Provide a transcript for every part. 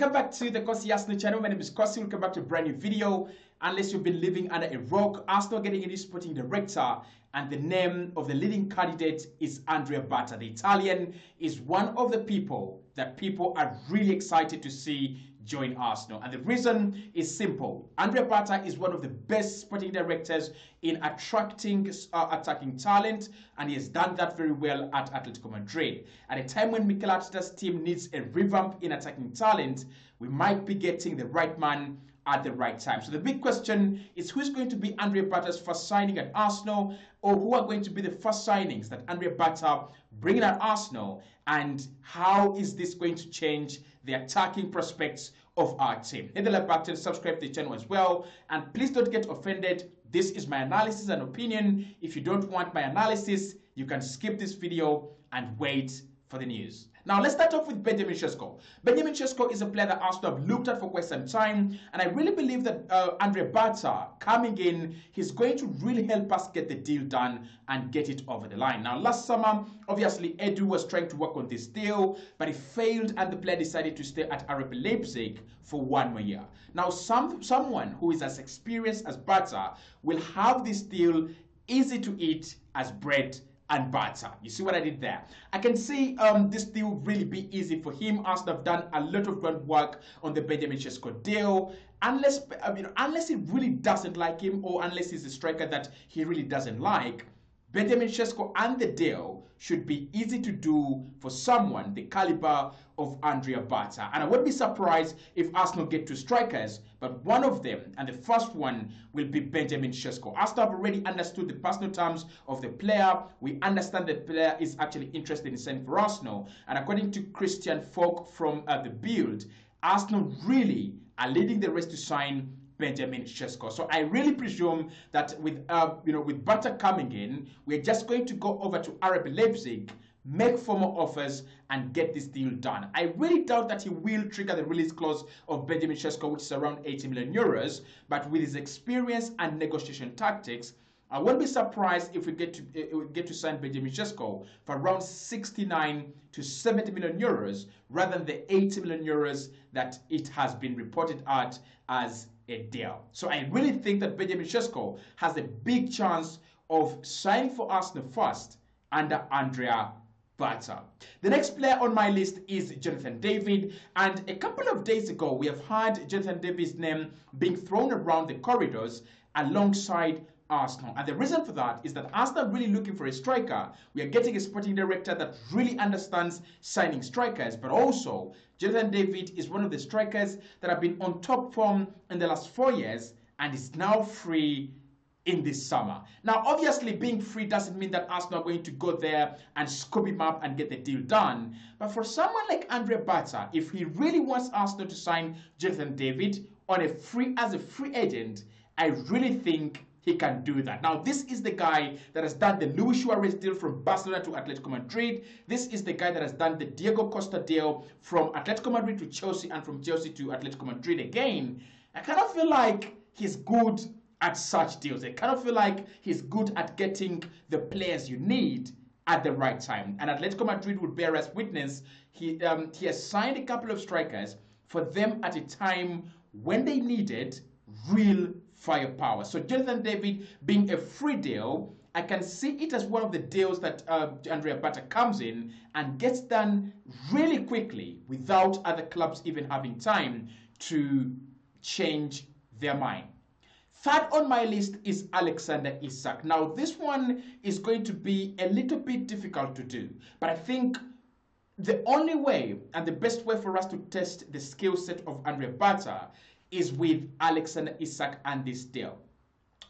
Welcome back to the Kosi Arsenal channel. My name is Kosi. Welcome back to a brand new video. Unless you've been living under a rock, Arsenal getting a new sporting director, and the name of the leading candidate is Andrea Berta. The Italian is one of the people that people are really excited to see join Arsenal, and the reason is simple. Andrea Berta is one of the best sporting directors in attracting attacking talent, and he has done that very well at Atletico Madrid. At a time when Mikel Arteta's team needs a revamp in attacking talent, we might be getting the right man at the right time. So the big question is, who's going to be Andrea Berta's first signing at Arsenal, or who are going to be the first signings that Andrea Berta bringing at Arsenal, and how is this going to change the attacking prospects of our team? Hit the like button, subscribe to the channel as well, and please don't get offended. This is my analysis and opinion. If you don't want my analysis, you can skip this video and wait for the news. Now let's start off with Benjamin Sesko. Benjamin Sesko is a player that Arsenal have looked at for quite some time, and I really believe that Andrea Berta coming in, he's going to really help us get the deal done and get it over the line. Now last summer, obviously Edu was trying to work on this deal, but it failed, and the player decided to stay at RB Leipzig for 1 more year. Now someone who is as experienced as Berta will have this deal easy to eat as bread and butter. You see what I did there? I can see this deal really be easy for him. Arsenal have done a lot of groundwork on the Benjamin Sesko deal. Unless he really doesn't like him, or unless he's a striker that he really doesn't like, Benjamin Sesko and the deal should be easy to do for someone the caliber of Andrea Berta. And I wouldn't be surprised if Arsenal get 2 strikers, but one of them, and the first one, will be Benjamin Sesko. Arsenal have already understood the personal terms of the player. We understand that the player is actually interested in signing for Arsenal. And according to Christian Folk from The Build, Arsenal really are leading the race to sign Benjamin Sesko. So I really presume that with with Berta coming in, we're just going to go over to RB Leipzig, make formal offers, and get this deal done. I really doubt that he will trigger the release clause of Benjamin Sesko, which is around 80 million euros. But with his experience and negotiation tactics, I won't be surprised if we get to sign Benjamin Sesko for around 69 to 70 million euros rather than the 80 million euros that it has been reported at as a deal. So I really think that Benjamin Sesko has a big chance of signing for Arsenal first under Andrea Berta. The next player on my list is Jonathan David, and a couple of days ago we have heard Jonathan David's name being thrown around the corridors alongside Arsenal, and the reason for that is that Arsenal are really looking for a striker. We are getting a sporting director that really understands signing strikers, but also Jonathan David is one of the strikers that have been on top form in the last 4 years and is now free in this summer. Now obviously being free doesn't mean that Arsenal are going to go there and scoop him up and get the deal done, but for someone like Andrea Berta, if he really wants Arsenal to sign Jonathan David on as a free agent, I really think he can do that. Now, this is the guy that has done the Luis Suarez deal from Barcelona to Atletico Madrid. This is the guy that has done the Diego Costa deal from Atletico Madrid to Chelsea, and from Chelsea to Atletico Madrid again. I kind of feel like he's good at such deals. I kind of feel like he's good at getting the players you need at the right time. And Atletico Madrid would bear as witness. He has signed a couple of strikers for them at a time when they needed real firepower. So Jonathan David being a free deal, I can see it as one of the deals that Andrea Berta comes in and gets done really quickly without other clubs even having time to change their mind. Third on my list is Alexander Isak. Now this one is going to be a little bit difficult to do, but I think the only way and the best way for us to test the skill set of Andrea Berta is with Alexander Isak and this deal.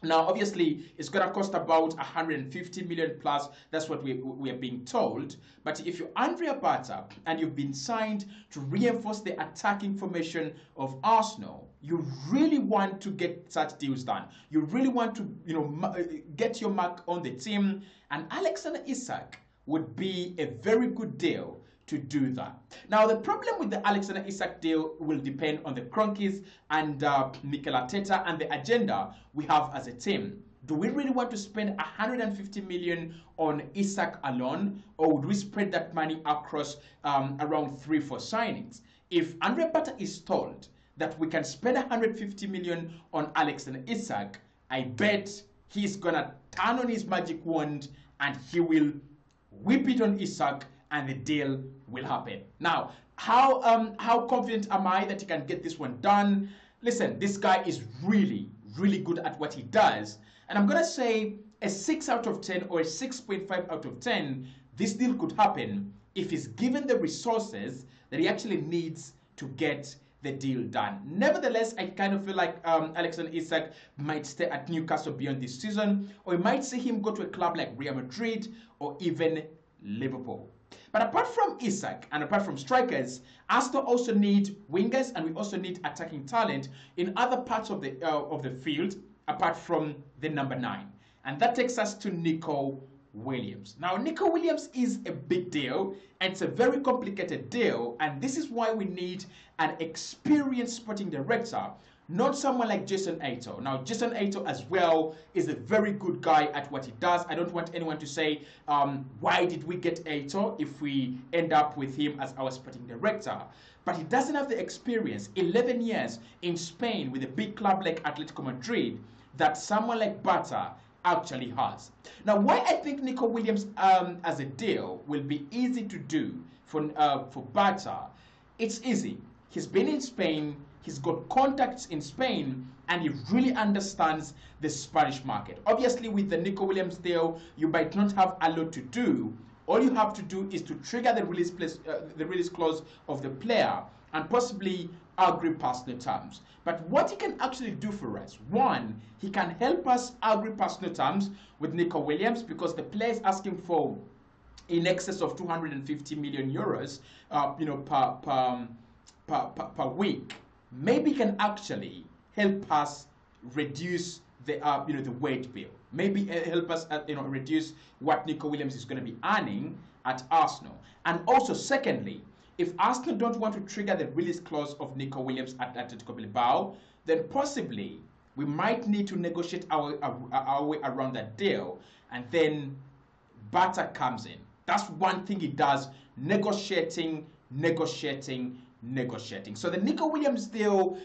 Now, obviously, it's going to cost about 150 million plus. That's what we are being told. But if you're Andrea Berta and you've been signed to reinforce the attacking formation of Arsenal, you really want to get such deals done. You really want to, get your mark on the team. And Alexander Isak would be a very good deal to do that. Now, the problem with the Alexander Isak deal will depend on the Cronkies and Mikel Arteta and the agenda we have as a team. Do we really want to spend 150 million on Isak alone, or would we spread that money across around 3-4 signings? if Andrea Berta is told that we can spend 150 million on Alex and Isak, I bet he's gonna turn on his magic wand and he will whip it on Isak and the deal will happen. Now, how confident am I that he can get this one done? Listen, this guy is really, really good at what he does. And I'm gonna say a 6 out of 10 or a 6.5 out of 10, this deal could happen if he's given the resources that he actually needs to get the deal done. Nevertheless, I kind of feel like Alex and Isak might stay at Newcastle beyond this season, or we might see him go to a club like Real Madrid or even Liverpool. But apart from Isak and apart from strikers, Arsenal also need wingers and we also need attacking talent in other parts of the field apart from the number 9. And that takes us to Nico Williams. Now, Nico Williams is a big deal and it's a very complicated deal, and this is why we need an experienced sporting director, not someone like Jason Ato. Now, Jason Ato as well is a very good guy at what he does. I don't want anyone to say, why did we get Ato if we end up with him as our sporting director? But he doesn't have the experience, 11 years in Spain with a big club like Atletico Madrid, that someone like Berta actually has. Now, why I think Nico Williams as a deal will be easy to do for Berta, it's easy. He's been in Spain, he's got contacts in Spain, and he really understands the Spanish market. Obviously, with the Nico Williams deal, you might not have a lot to do. All you have to do is to trigger the release clause of the player and possibly agree personal terms. But what he can actually do for us, one, he can help us agree personal terms with Nico Williams because the player is asking for in excess of 250 million euros, per week. Maybe he can actually help us reduce the the wage bill. Maybe help us reduce what Nico Williams is going to be earning at Arsenal. And also, secondly, if Arsenal don't want to trigger the release clause of Nico Williams at Atletico Bilbao, then possibly we might need to negotiate our way around that deal, and then Berta comes in. That's one thing he does: negotiating. So the Nico Williams deal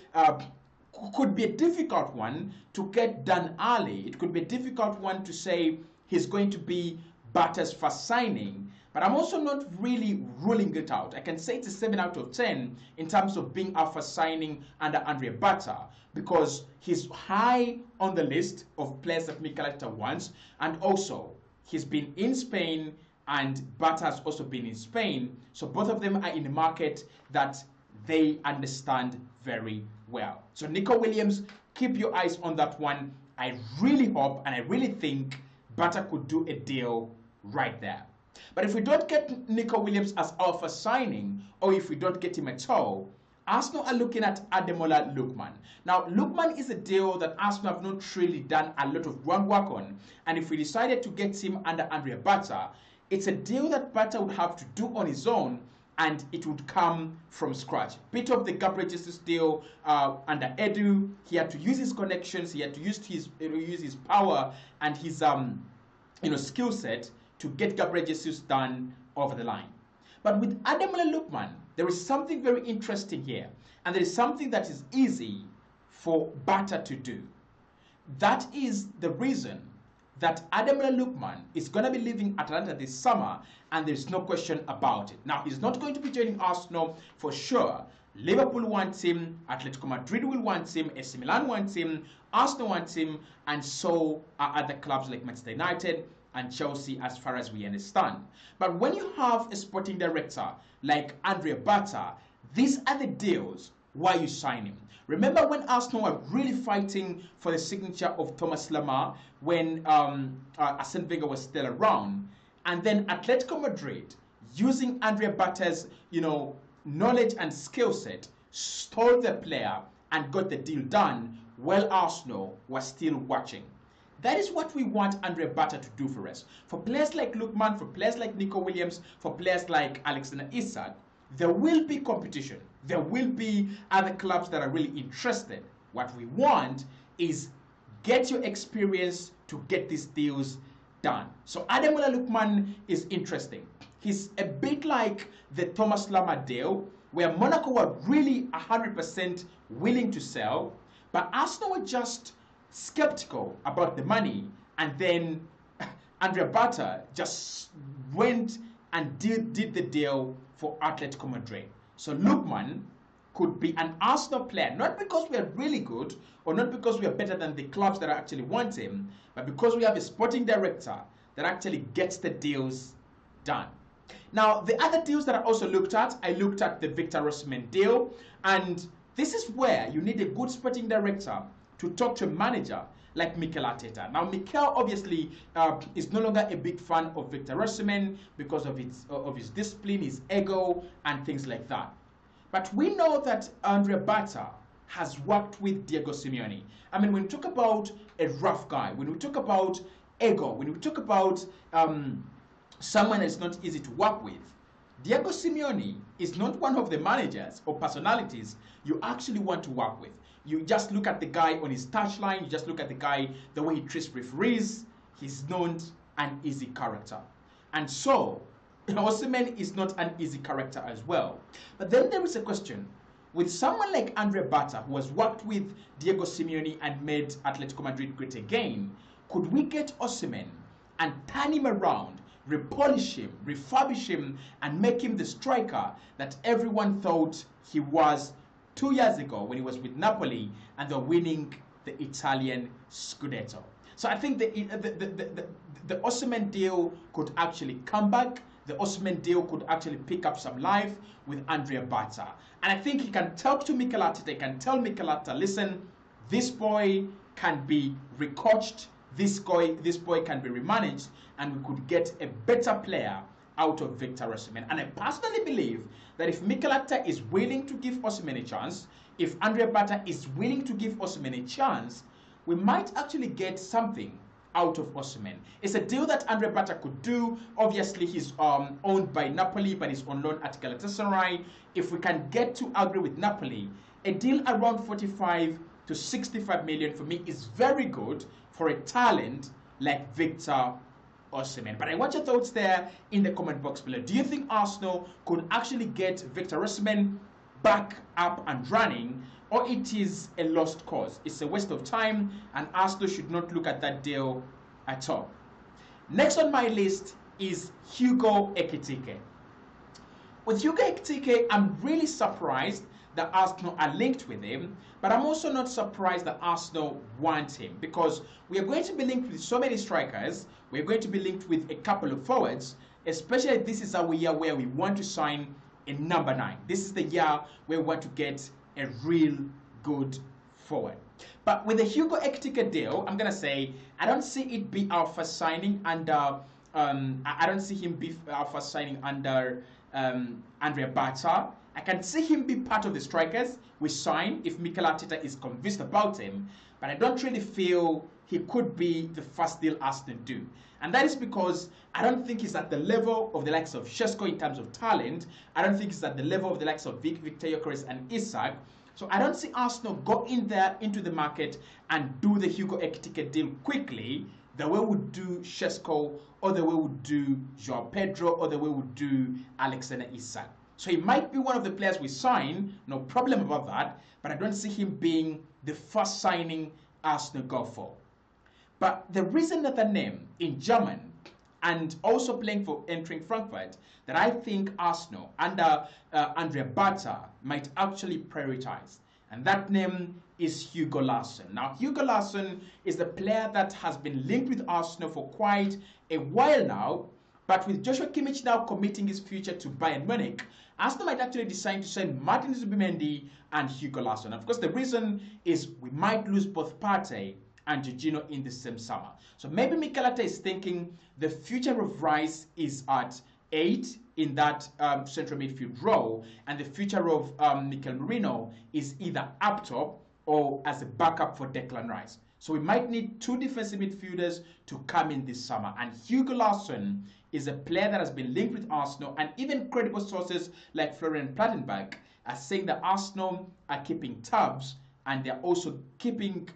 could be a difficult one to get done early. It could be a difficult one to say he's going to be Berta's first signing. But I'm also not really ruling it out. I can say it's a 7 out of 10 in terms of being our first signing under Andrea Berta, because he's high on the list of players that Mikel Arteta wants, and also he's been in Spain and Berta has also been in Spain. So both of them are in the market that they understand very well. So Nico Williams, keep your eyes on that one. I really hope and I really think Berta could do a deal right there. But if we don't get Nico Williams as our first signing, or if we don't get him at all, Arsenal are looking at Ademola Lookman. Now, Lookman is a deal that Arsenal have not really done a lot of groundwork on. And if we decided to get him under Andrea Berta, it's a deal that Berta would have to do on his own, and it would come from scratch. Bit of the Gabriel Jesus deal under Edu, he had to use his connections, he had to use his power and his skill set to get Gabriel Jesus done over the line. But with Ademola Lookman, there is something very interesting here, and there is something that is easy for Berta to do. That is the reason that Ademola Lookman is going to be leaving Atalanta this summer, and there's no question about it. Now, he's not going to be joining Arsenal for sure. Liverpool wants him, Atletico Madrid will want him, AC Milan wants him, Arsenal wants him, and so are other clubs like Manchester United and Chelsea, as far as we understand. But when you have a sporting director like Andrea Berta, these are the deals why you sign him. Remember when Arsenal were really fighting for the signature of Thomas Lemar when Arsene Wenger was still around, and then Atletico Madrid, using Andrea Berta's knowledge and skill set, stole the player and got the deal done while Arsenal was still watching. That is what we want Andrea Berta to do for us. For players like Lookman, for players like Nico Williams, for players like Alexander Isak, there will be competition. There will be other clubs that are really interested. What we want is get your experience to get these deals done. So Ademola Lookman is interesting. He's a bit like the Thomas Lemar deal, where Monaco were really 100% willing to sell, but Arsenal were just skeptical about the money, and then Andrea Berta just went and did the deal for Atletico Madrid. So Lookman could be an Arsenal player, not because we are really good or not because we are better than the clubs that actually want him, but because we have a sporting director that actually gets the deals done. Now, the other deals that I also looked at, I looked at the Victor Osimhen deal, and this is where you need a good sporting director to talk to a manager like Mikel Arteta. Now, Mikel obviously is no longer a big fan of Victor Osimhen because of his discipline, his ego, and things like that. But we know that Andrea Berta has worked with Diego Simeone. I mean, when we talk about a rough guy, when we talk about ego, when we talk about someone that's not easy to work with, Diego Simeone is not one of the managers or personalities you actually want to work with. You just look at the guy on his touchline, you just look at the guy, the way he treats referees, he's not an easy character. And so, Osimhen is not an easy character as well. But then there is a question. With someone like Andrea Berta, who has worked with Diego Simeone and made Atletico Madrid great again, could we get Osimhen and turn him around, repolish him, refurbish him, and make him the striker that everyone thought he was 2 years ago when he was with Napoli and they're winning the Italian Scudetto? So I think the Osimhen deal could actually come back. The Osimhen deal could actually pick up some life with Andrea Berta. And I think he can talk to Mikel Arteta, he can tell Mikel Arteta, listen, this boy can be recoached, this boy can be remanaged, and we could get a better player out of Victor Osimhen. And I personally believe that if Mikel Arteta is willing to give Osimhen a chance, if Andrea Berta is willing to give Osimhen a chance, we might actually get something out of Osimhen. It's a deal that Andrea Berta could do. Obviously, he's owned by Napoli, but he's on loan at Galatasaray. If we can get to agree with Napoli, a deal around 45 to 65 million for me is very good for a talent like Victor Osimhen. But I want your thoughts there in the comment box below. Do you think Arsenal could actually get Victor Osimhen back up and running, or it is a lost cause? It's a waste of time, and Arsenal should not look at that deal at all. Next on my list is Hugo Ekitike. With Hugo Ekitike, I'm really surprised that Arsenal are linked with him, but I'm also not surprised that Arsenal want him, because we are going to be linked with so many strikers, we're going to be linked with a couple of forwards, especially this is our year where we want to sign a number 9. This is the year where we want to get a real good forward. But with the Hugo Ekitike deal, I'm gonna say I don't see it be our first signing under I don't see him be our first signing under Andrea Berta. I can see him be part of the strikers we sign if Mikel Arteta is convinced about him, but I don't really feel he could be the first deal Arsenal do. And that is because I don't think he's at the level of the likes of Sesko in terms of talent. I don't think he's at the level of the likes of Victor Gyökeres and Isak. So I don't see Arsenal go in there into the market and do the Hugo Ekitike deal quickly, the way we do Sesko, or the way we do Joao Pedro, or the way we do Alexander Isak. So he might be one of the players we sign, no problem about that, but I don't see him being the first signing Arsenal go for. But there is another name in German and also playing for Eintracht Frankfurt that I think Arsenal under Andrea Berta might actually prioritize. And that name is Hugo Larsson. Now, Hugo Larsson is the player that has been linked with Arsenal for quite a while now. But with Joshua Kimmich now committing his future to Bayern Munich, Arsenal might actually decide to send Martin Zubimendi and Hugo Larsson. Of course, the reason is we might lose both Partey and Jorginho in the same summer. So maybe Mikel Arteta is thinking the future of Rice is at 8 in that central midfield role, and the future of Mikel Merino is either up top or as a backup for Declan Rice. So we might need 2 defensive midfielders to come in this summer. And Hugo Larsson is a player that has been linked with Arsenal, and even credible sources like Florian Plettenberg are saying that Arsenal are keeping tabs, and they're also keeping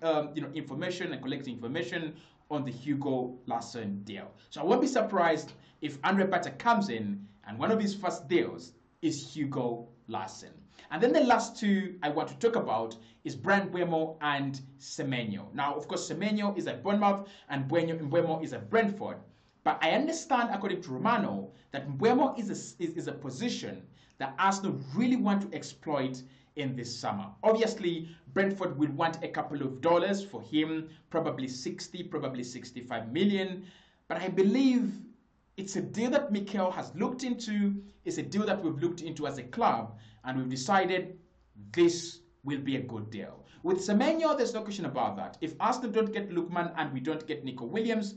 information and collecting information on the Hugo Larsson deal. So I won't be surprised if Andrea Berta comes in and one of his first deals is Hugo Larsen. And then the last two I want to talk about is Brand Mbeumo and Semenyo. Now, of course, Semenyo is at Bournemouth and Mbeumo is at Brentford. But I understand, according to Romano, that Mbeumo is a position that Arsenal really want to exploit in this summer. Obviously, Brentford will want a couple of dollars for him, probably 60, probably 65 million. But I believe it's a deal that Mikel has looked into. It's a deal that we've looked into as a club, and we've decided this will be a good deal. With Semenyo, there's no question about that. If Arsenal don't get Lookman and we don't get Nico Williams,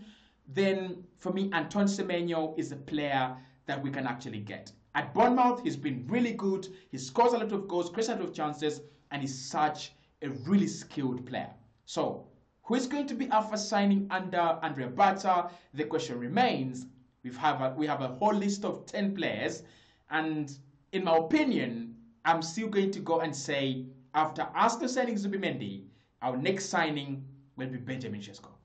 then for me, Anton Semenyo is a player that we can actually get. At Bournemouth, he's been really good. He scores a lot of goals, creates a lot of chances, and he's such a really skilled player. So, who is going to be our first signing under Andrea Berta? The question remains. We have a whole list of 10 players, and in my opinion, I'm still going to go and say after Arsenal signing Zubimendi, our next signing will be Benjamin Sesko.